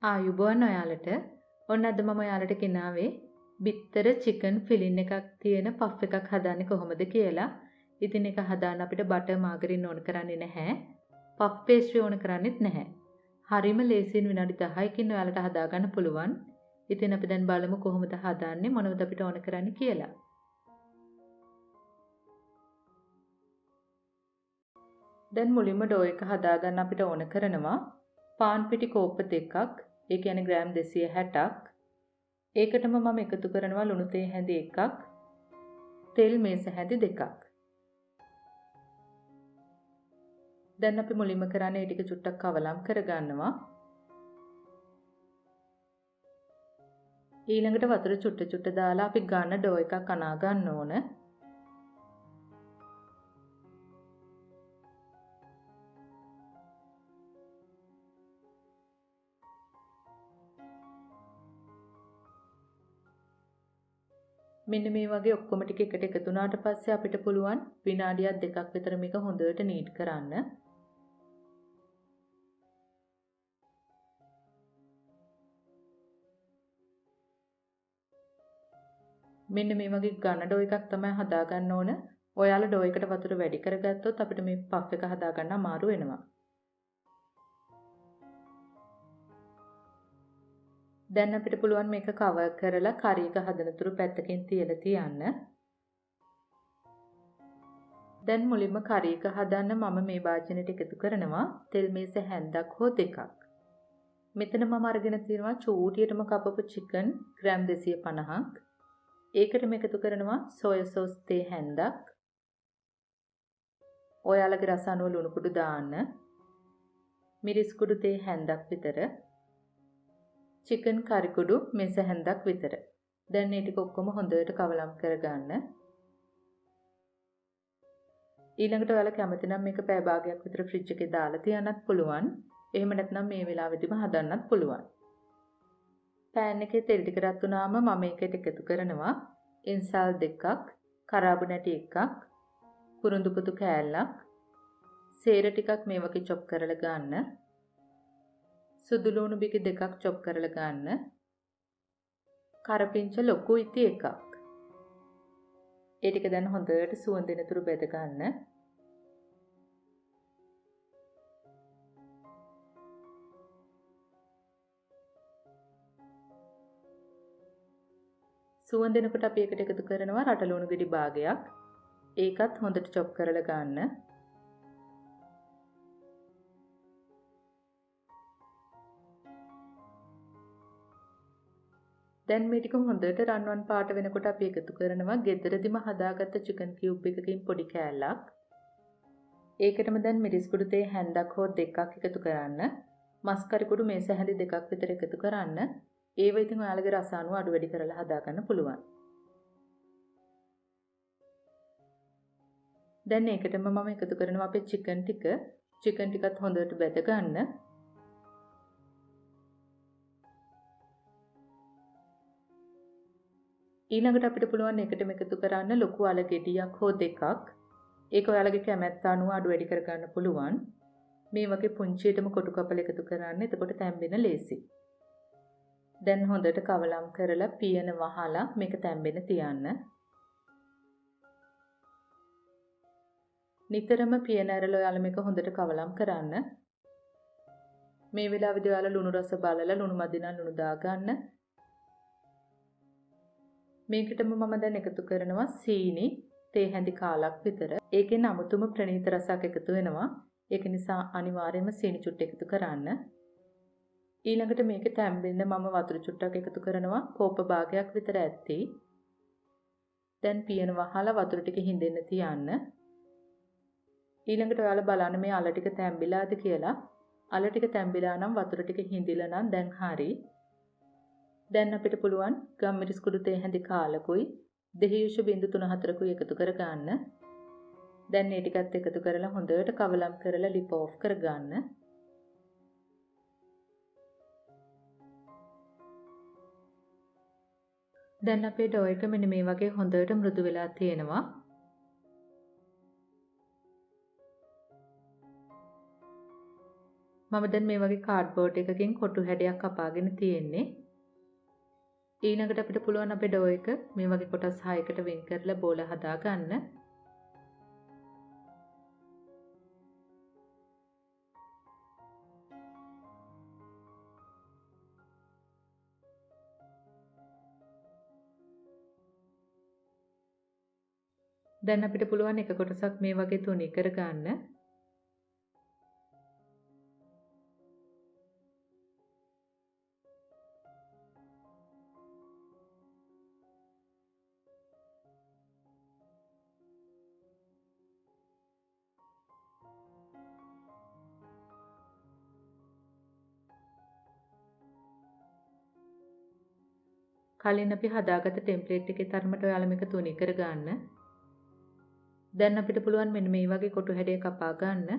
ආයුබෝවන් ඔයාලට. ඔන්න අද මම ඔයාලට ගෙනාවේ බිත්තර චිකන් ෆිලින් එකක් තියෙන පෆ් එකක් හදන්නේ කොහොමද කියලා. ඉතින් ඒක හදාන්න අපිට බටර් මාගරින් ඕන කරන්නේ නැහැ. පෆ් පේස්ට්‍රි ඕන කරන්නේත් නැහැ. හරිම ලේසියෙන් විනාඩි 10කින් ඔයාලට හදාගන්න පුළුවන්. ඉතින් අපි දැන් බලමු කොහොමද හදාන්නේ මොනවද අපිට ඕන කරන්නේ කියලා. දැන් මුලින්ම ඩෝ එක හදාගන්න අපිට ඕන කරනවා පාන් පිටි කෝප්ප දෙකක්, ඒ කියන්නේ ග්‍රෑම් 260ක්. ඒකටම මම එකතු කරනවා ලුණු තේ හැඳි එකක්, තෙල් මේස හැඳි දෙකක්. දැන් අපි මුලින්ම කරන්නේ ඒ ටික චුට්ටක් කවලම් කරගන්නවා. ඊළඟට වතුර චුට්ට චුට්ට දාලා අපි ගන්න ඩෝ එකක් අනා ගන්න ඕන. මෙන්න මේ වගේ ඔක්කොම ටික එකට එකතු වුණාට පස්සේ අපිට පුළුවන් විනාඩියක් දෙකක් විතර මේක හොඳට නීට් කරන්න. මෙන්න මේ වගේ ඝන ඩෝ එකක් තමයි හදාගන්න ඕන. ඔයාලා ඩෝ එකට වතුර වැඩි කරගත්තොත් අපිට මේ පෆ් එක හදාගන්න අමාරු වෙනවා. දැන් අපිට පුළුවන් මේක කවර් කරලා කරි එක හදනතුරු පැත්තකින් තියලා තියන්න. දැන් මුලින්ම කරි එක හදන්න මම මේ භාජනයට එකතු කරනවා තෙල් මේස හැන්දක් හෝ දෙකක්. මෙතන මම අරගෙන තියෙනවා චූටියටම කපපු චිකන් ග්‍රෑම් 250ක්. ඒකටම එකතු කරනවා සෝයා සෝස් තේ හැන්දක්. ඔයාලගේ රස අනුව ලුණු කුඩු දාන්න. මිරිස් කුඩු තේ හැන්දක් විතර. චිකන් කරි කුඩු මේස හැන්දක් විතර. දැන් මේ ටික ඔක්කොම හොඳට කවලම් කරගන්න. ඊළඟට ඔයාලා කැමති නම් මේක පැය භාගයක් විතර ෆ්‍රිජ් එකේ දාලා තියන්නත් පුළුවන්. එහෙම නැත්නම් මේ වෙලාවෙදිම හදන්නත් පුළුවන්. පෑන් එකේ තෙල් ටික රත් වුණාම මම ඒකට එකතු කරනවා ඉන්සාල් දෙකක්, කරාබු නැටි එකක්, කුරුඳු පුතු කෑල්ලක්, සේර ටිකක් මේ වගේ චොප් කරලා ගන්න. සුදු ලුණු බිකි දෙකක් චොප් කරලා ගන්න. කරපිංච ලොකු ඉති එකක්. ඒ ටික දැන් හොඳට සුවඳිනතුරු බෙද ගන්න. සුවඳිනකොට අපි ඒකට එකතු කරනවා රට ලුණු ගෙඩි භාගයක්. ඒකත් හොඳට චොප් කරලා ගන්න. දැන් මේ ටික හොඳට රන්වන් පාට වෙනකොට අපි එකතු කරනවා ගෙදරදිම හදාගත්ත චිකන් කියුබ් එකකින් පොඩි කෑල්ලක්. ඒකටම දැන් මිරිස් කුඩු තේ හැන්දක් හෝ දෙකක් එකතු කරන්න. මස් කරි කුඩු මේස හැඳි දෙකක් විතර එකතු කරන්න. ඒව ඉතින් ඔයාලගේ රස අනුව අඩු වැඩි කරලා හදාගන්න පුළුවන්. දැන් ඒකටම මම එකතු කරනවා අපේ චිකන් ටික. චිකන් ටිකත් හොඳට බෙද ගන්න. ඊළඟට අපිට පුළුවන් එකටම එකතු කරන්න ලොකු අල ගෙඩියක් හෝ දෙකක්. ඒක ඔයාලගේ කැමැත්ත අනුව අඩු වැඩි කරගන්න පුළුවන්. මේ වගේ පුංචියටම කොටු කපල එකතු කරන්න. එතකොට තැම්බෙන ලේසි. දැන් හොඳට කවලම් කරලා පියන වහලා මේක තැම්බෙන්න තියන්න. නිතරම පියන ඇරලා ඔයාලා මේක හොඳට කවලම් කරන්න. මේ වෙලාවේදී ඔයාලා ලුණු රස බලලා ලුණු මදි නම් ලුණු දාගන්න. මේකටම මම දැන් එකතු කරනවා සීනි තේ හැඳි කාලක් විතර. ඒකෙන් අමුතුම ප්‍රණීත රසක් එකතු වෙනවා. ඒක නිසා අනිවාර්යයෙන්ම සීනි චුට්ට එකතු කරන්න. ඊළඟට මේක තැම්බෙන්න මම වතුර චුට්ටක් එකතු කරනවා කෝප භාගයක් විතර ඇත්ති. දැන් පියන වහලා වතුර ටික හිඳෙන්න තියන්න. ඊළඟට ඔයාලා බලන්න මේ අල ටික තැම්බිලාද කියලා. අල ටික තැම්බිලා නම් වතුර ටික හිඳිලා නම් දැන් හරි. දැන් අපිට පුළුවන් ගම්මිරිස් කුඩු තේ හැඳි කාලකුයි දෙහියුෂ බිඳු 3-4කුයි එකතු කර ගන්න. දැන් මේ ටිකත් එකතු කරලා හොඳට කවලම් කරලා ලිප් ඔෆ් කර ගන්න. දැන් අපේ ඩෝ එක මෙන්න මේ වගේ හොඳට මෘදු වෙලා තියෙනවා. මම දැන් මේ වගේ කාඩ්බෝඩ් එකකින් කොටු හැඩයක් කපාගෙන තියෙන්නේ. ඊළඟට අපිට පුළුවන් අපේ ඩෝ එක මේ වගේ කොටස් 6කට වෙන් කරලා බෝල හදා ගන්න. දැන් අපිට පුළුවන් එක කොටසක් මේ වගේ තුනී කර ගන්න. කලින් අපි හදාගත්ත ටෙම්ප්ලේට් එකේ තරමට ඔයාලා මේක තුනී කර ගන්න. දැන් අපිට පුළුවන් මෙන්න මේ වගේ කොටු හැඩයක් කපා ගන්න.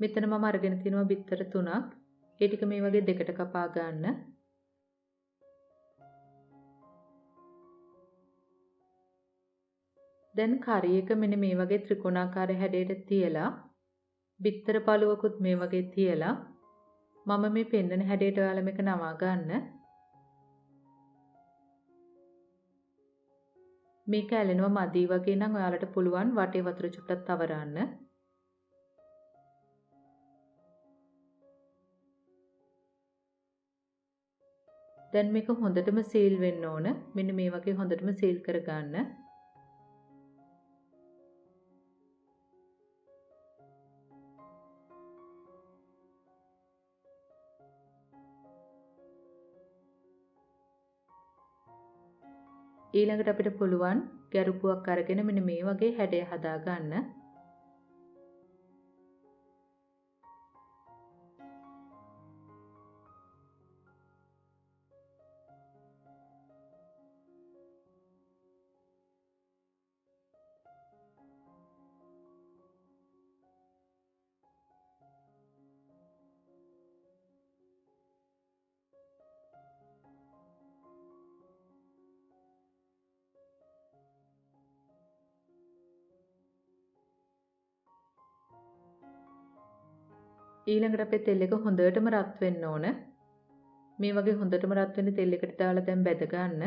මෙතන මම අරගෙන තිනවා බිත්තර 3ක්. ඒ ටික මේ වගේ දෙකට කපා ගන්න. දැන් කරි එක මෙන්න මේ වගේ ත්‍රිකෝණාකාර හැඩයට තියලා බිත්තර පළුවකුත් මේ වගේ තියලා මම මේ පෙන්නන හැඩයට ඔයාලා මේක නවා ගන්න. මේක ඇලෙනවා මදි වගේ නම් ඔයාලට පුළුවන් වටේ වතුර චුට්ටක් තවරන්න. දැන් මේක හොඳටම සීල් වෙන්න ඕන. මෙන්න මේ වගේ හොඳටම සීල් කරගන්න. ඊළඟට අපිට පුළුවන් ගැරුපුවක් අරගෙන මෙන්න මේ වගේ හැඩය හදා ගන්න. ඊළඟට අපේ තෙල් එක හොඳටම රත් වෙන්න ඕන. මේ වගේ හොඳටම රත් වෙන තෙල් එකට දාලා දැන් බැද ගන්න.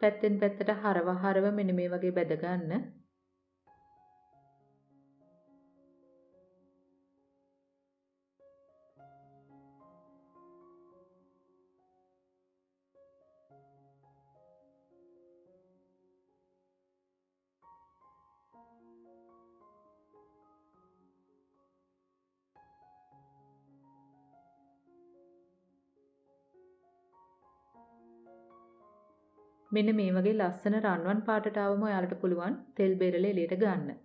පැත්තෙන් පැත්තට හරව මෙන්න මේ වගේ බැද ගන්න. මෙන්න මේ වගේ ලස්සන රන්වන් පාටට ආවම ඔයාලට පුළුවන් තෙල් බෙරළ එළියට ගන්න.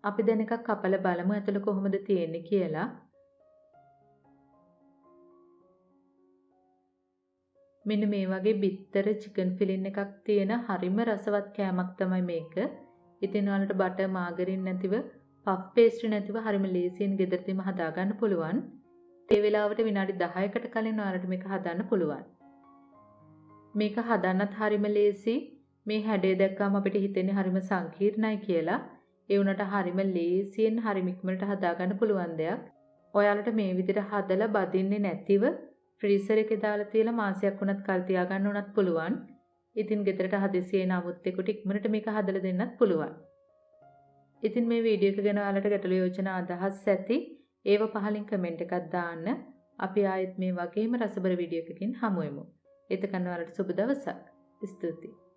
අපි දැන් එකක් කපලා බලමු ඇතුළ කොහොමද තියෙන්නේ කියලා. මෙන්න මේ වගේ බිත්තර චිකන් ෆිලින් එකක් තියෙන හරිම රසවත් කෑමක් තමයි මේක. ඉතින් ඔයාලට බටර් මාගරින් නැතිව පෆ් පේස්ට්‍රි නැතිව හරිම ලේසියෙන් ගෙදරදීම හදා ගන්න පුළුවන්. ඒ වෙලාවට විනාඩි 10කට කලින් ඔයාලට මේක හදන්න පුළුවන්. මේක හදන්නත් හරිම ලේසි. මේ හැඩය දැක්කම අපිට හිතෙන්නේ හරිම සංකීර්ණයි කියලා. ඒ වුණාට හරිම ලේසියෙන් හරිම ඉක්මනට හදාගන්න පුළුවන් දෙයක්. ඔයාලට මේ විදිහට හදලා බදින්නේ නැතිව ෆ්‍රීසර් එකේ දාලා තියලා මාසයක් වුණත් කල් තියාගන්න උනත් පුළුවන්. ඉතින් ගෙදරට හදිසියේ නමුත් එකට ඉක්මනට මේක හදලා දෙන්නත් පුළුවන්. ඉතින් මේ වීඩියෝ එක ගැන ඔයාලට ගැටළු යෝජනා අදහස් ඇති ඒව පහලින් කමෙන්ට් එකක් දාන්න. අපි ආයෙත් මේ වගේම රසබර වීඩියෝ එකකින් හමු වෙමු. එතකන් ඔයාලට සුබ දවසක්. ස්තුතියි.